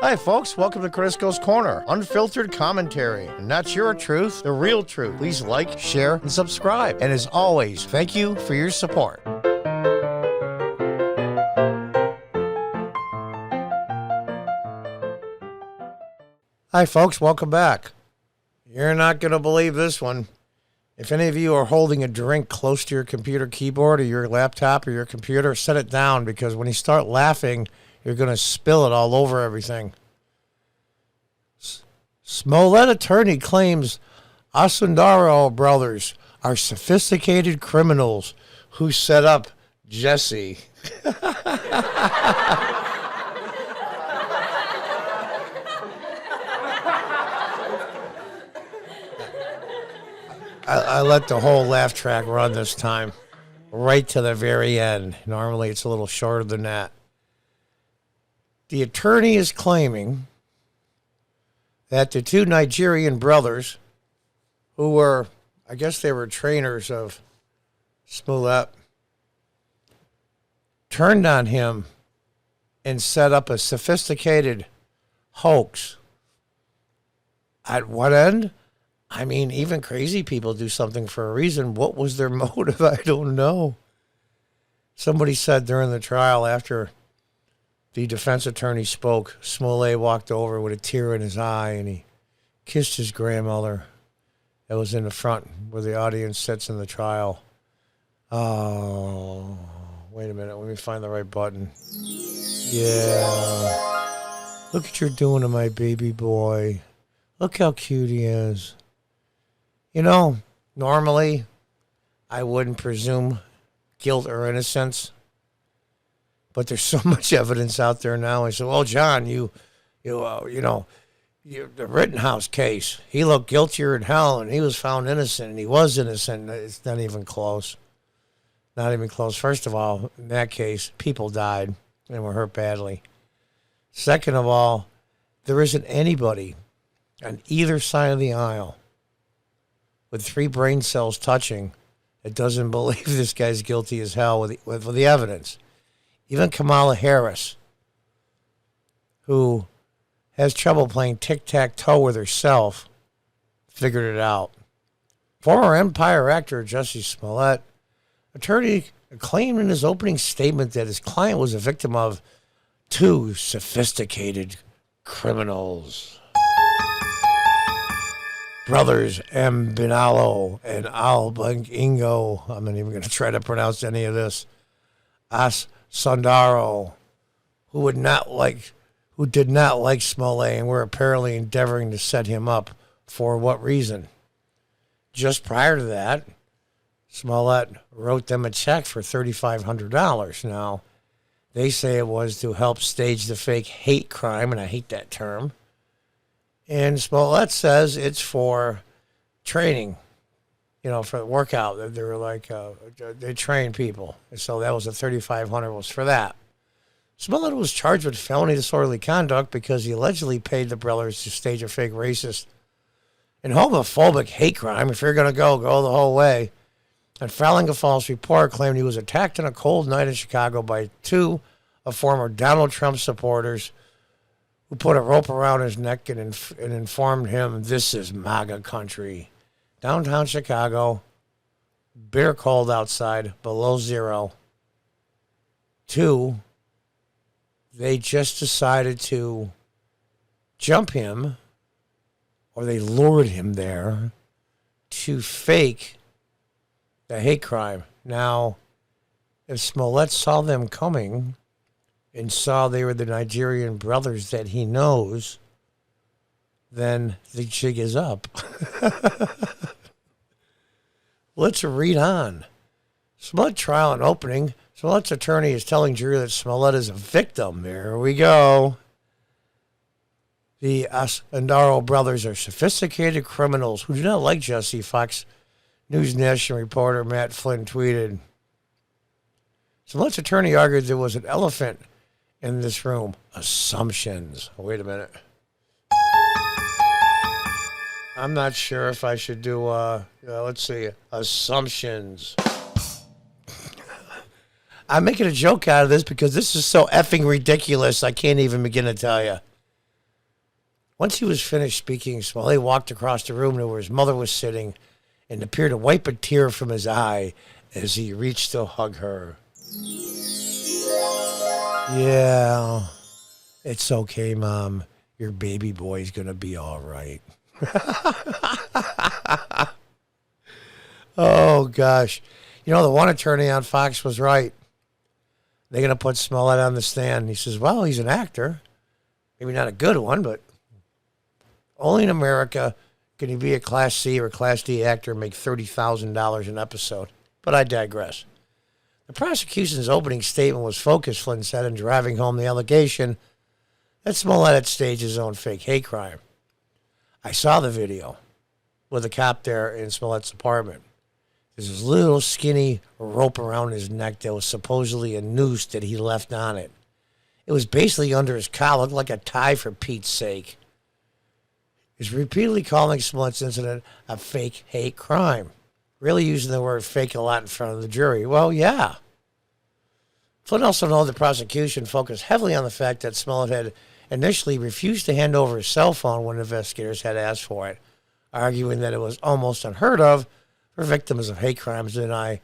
Hi, folks. Welcome to Crisco's Corner. Unfiltered commentary. And that's your truth, the real truth. Please like, share, and subscribe. And as always, thank you for your support. Hi, folks. Welcome back. You're not going to believe this one. If any of you are holding a drink close to your computer keyboard or your laptop or your computer, set it down, because when you start laughing, you're going to spill it all over everything. Smollett attorney claims Asundaro brothers are sophisticated criminals who set up Jesse. I let the whole laugh track run this time, right to the very end. Normally it's a little shorter than that. The attorney is claiming that the two Nigerian brothers, who were, I guess they were trainers of Smollett, turned on him and set up a sophisticated hoax. At what end? I mean, even crazy people do something for a reason. What was their motive? I don't know. Somebody said during the trial, after the defense attorney spoke, Smollett walked over with a tear in his eye and he kissed his grandmother that was in the front where the audience sits in the trial. Oh, wait a minute. Let me find the right button. Yeah. Look what you're doing to my baby boy. Look how cute he is. You know, normally I wouldn't presume guilt or innocence, but there's so much evidence out there now. I said, well, John, the Rittenhouse case, he looked guiltier than hell, and he was found innocent, and he was innocent. It's not even close. Not even close. First of all, in that case, people died and were hurt badly. Second of all, there isn't anybody on either side of the aisle with 3 brain cells touching that doesn't believe this guy's guilty as hell with the evidence. Even Kamala Harris, who has trouble playing tic-tac-toe with herself, figured it out. Former Empire actor Jesse Smollett, attorney, claimed in his opening statement that his client was a victim of 2 sophisticated criminals. Brothers Mbinalo and Ingo, I'm not even going to try to pronounce any of this, Sundaro, who did not like Smollett and were apparently endeavoring to set him up. For what reason? Just prior to that, Smollett wrote them a check for $3,500. Now, they say it was to help stage the fake hate crime, and I hate that term. And Smollett says it's for training, for the workout. They were like, they train people. And so that was the $3,500 was for that. Smollett was charged with felony disorderly conduct because he allegedly paid the brothers to stage a fake racist and homophobic hate crime. If you're going to go the whole way. And filing a false report, claimed he was attacked on a cold night in Chicago by 2 of former Donald Trump supporters who put a rope around his neck and informed him, this is MAGA country. Downtown Chicago, bitter cold outside, below zero. 2, they just decided to jump him, or they lured him there to fake the hate crime. Now, if Smollett saw them coming and saw they were the Nigerian brothers that he knows, then the jig is up. Let's read on. Smollett trial and opening. Smollett's attorney is telling jury that Smollett is a victim. There we go. The Asundaro brothers are sophisticated criminals who do not like Jesse. Fox News Nation reporter Matt Flynn tweeted. Smollett's attorney argued there was an elephant in this room. Assumptions. Wait a minute. I'm not sure if I should do, let's see, assumptions. I'm making a joke out of this because this is so effing ridiculous, I can't even begin to tell you. Once he was finished speaking, Smollett walked across the room to where his mother was sitting and appeared to wipe a tear from his eye as he reached to hug her. Yeah, it's okay, Mom. Your baby boy's going to be all right. Oh, gosh. You know, the one attorney on Fox was right. They're going to put Smollett on the stand. He says, well, he's an actor. Maybe not a good one, but only in America can he be a Class C or Class D actor and make $30,000 an episode. But I digress. The prosecution's opening statement was focused, Flynn said, in driving home the allegation that Smollett had staged his own fake hate crime. I saw the video with a cop there in Smollett's apartment. There's this little skinny rope around his neck that was supposedly a noose that he left on it. It was basically under his collar, looked like a tie for Pete's sake. He's repeatedly calling Smollett's incident a fake hate crime, really using the word fake a lot in front of the jury. Well, yeah. Flynn also noted the prosecution focused heavily on the fact that Smollett had initially refused to hand over his cell phone when investigators had asked for it, arguing that it was almost unheard of for victims of hate crimes to deny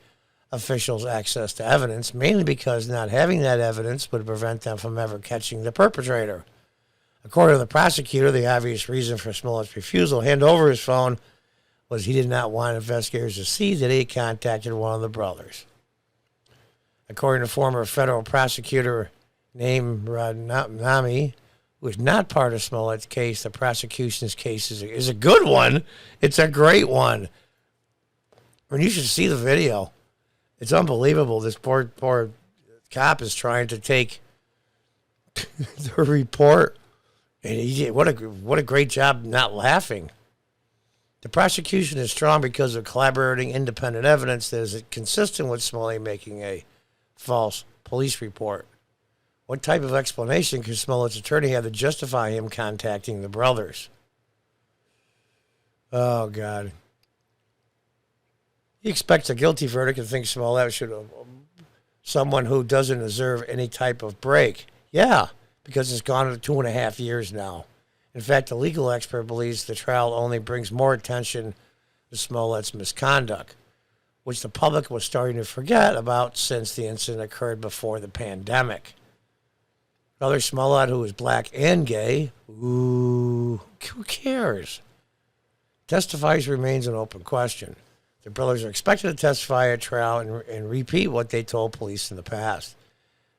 officials access to evidence, mainly because not having that evidence would prevent them from ever catching the perpetrator. According to the prosecutor, the obvious reason for Smollett's refusal to hand over his phone was he did not want investigators to see that he had contacted one of the brothers. According to former federal prosecutor named Radnami, who is not part of Smollett's case, the prosecution's case is a good one. It's a great one. And you should see the video. It's unbelievable. This poor cop is trying to take the report, and he did what a great job not laughing. The prosecution is strong because of collaborating independent evidence that is consistent with Smollett making a false police report. What type of explanation could Smollett's attorney have to justify him contacting the brothers? Oh, God. He expects a guilty verdict and thinks Smollett should have someone who doesn't deserve any type of break. Yeah, because it's gone to 2.5 years now. In fact, a legal expert believes the trial only brings more attention to Smollett's misconduct, which the public was starting to forget about since the incident occurred before the pandemic. Brother Smollett, who is black and gay, who cares? Testifies remains an open question. The brothers are expected to testify at trial and repeat what they told police in the past.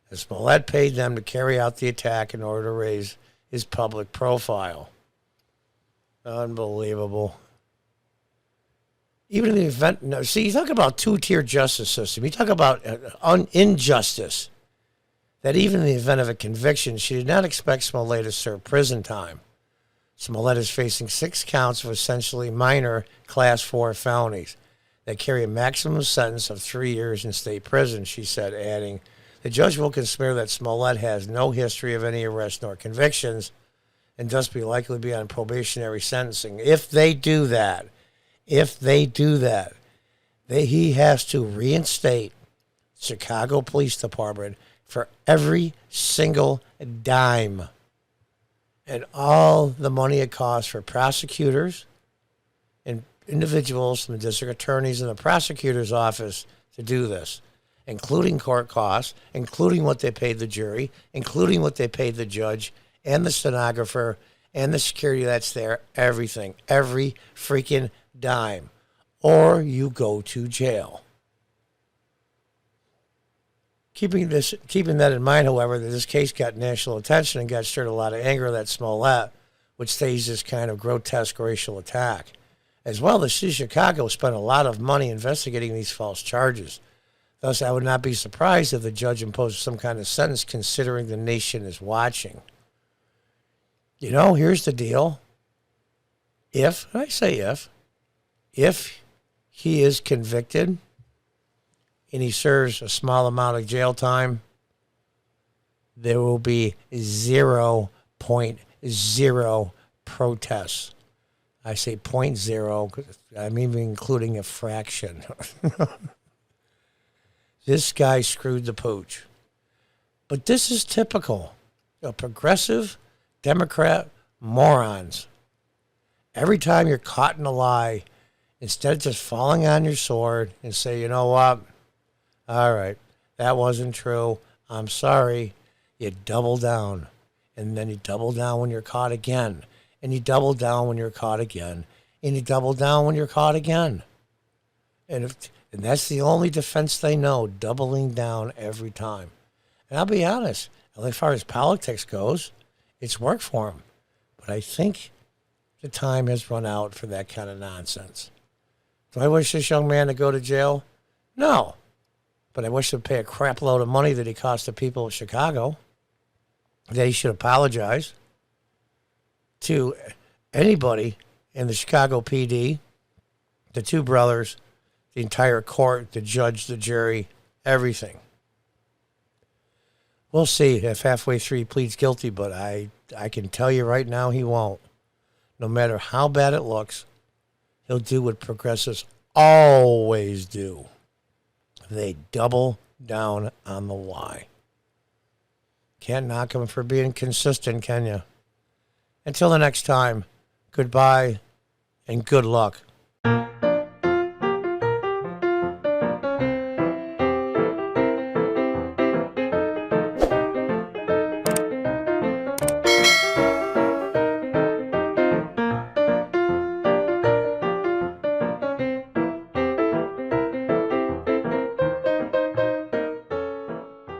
And Smollett paid them to carry out the attack in order to raise his public profile. Unbelievable. Even in the event, no, see, you talk about two-tier justice system. You talk about injustice. That even in the event of a conviction, she did not expect Smollett to serve prison time. Smollett is facing 6 counts of essentially minor Class 4 felonies that carry a maximum sentence of 3 years in state prison, she said, adding, the judge will consider that Smollett has no history of any arrests nor convictions and thus be likely to be on probationary sentencing. If they do that, he has to reinstate Chicago Police Department for every single dime and all the money it costs for prosecutors and individuals from the district attorneys and the prosecutor's office to do this, including court costs, including what they paid the jury, including what they paid the judge and the stenographer and the security that's there, everything, every freaking dime, or you go to jail. Keeping that in mind, however, that this case got national attention and got stirred a lot of anger that Smollett would stage this kind of grotesque racial attack. As well, the city of Chicago spent a lot of money investigating these false charges. Thus, I would not be surprised if the judge imposed some kind of sentence considering the nation is watching. You know, here's the deal. If he is convicted and he serves a small amount of jail time, there will be 0.0 protests. I say 0.0 because I'm even including a fraction. This guy screwed the pooch. But this is typical. A progressive Democrat Morons. Every time you're caught in a lie, instead of just falling on your sword and say, you know what? All right, that wasn't true. I'm sorry. You double down. And then you double down when you're caught again. And you double down when you're caught again. And you double down when you're caught again. And that's the only defense they know, doubling down every time. And I'll be honest, as far as politics goes, it's worked for them. But I think the time has run out for that kind of nonsense. Do I wish this young man to go to jail? No. But I wish he'd pay a crap load of money that he cost the people of Chicago. That he should apologize to anybody in the Chicago PD, the two brothers, the entire court, the judge, the jury, everything. We'll see if halfway through he pleads guilty, but I can tell you right now he won't. No matter how bad it looks, he'll do what progressives always do. They double down on the lie. Can't knock him for being consistent, can you? Until the next time, goodbye and good luck.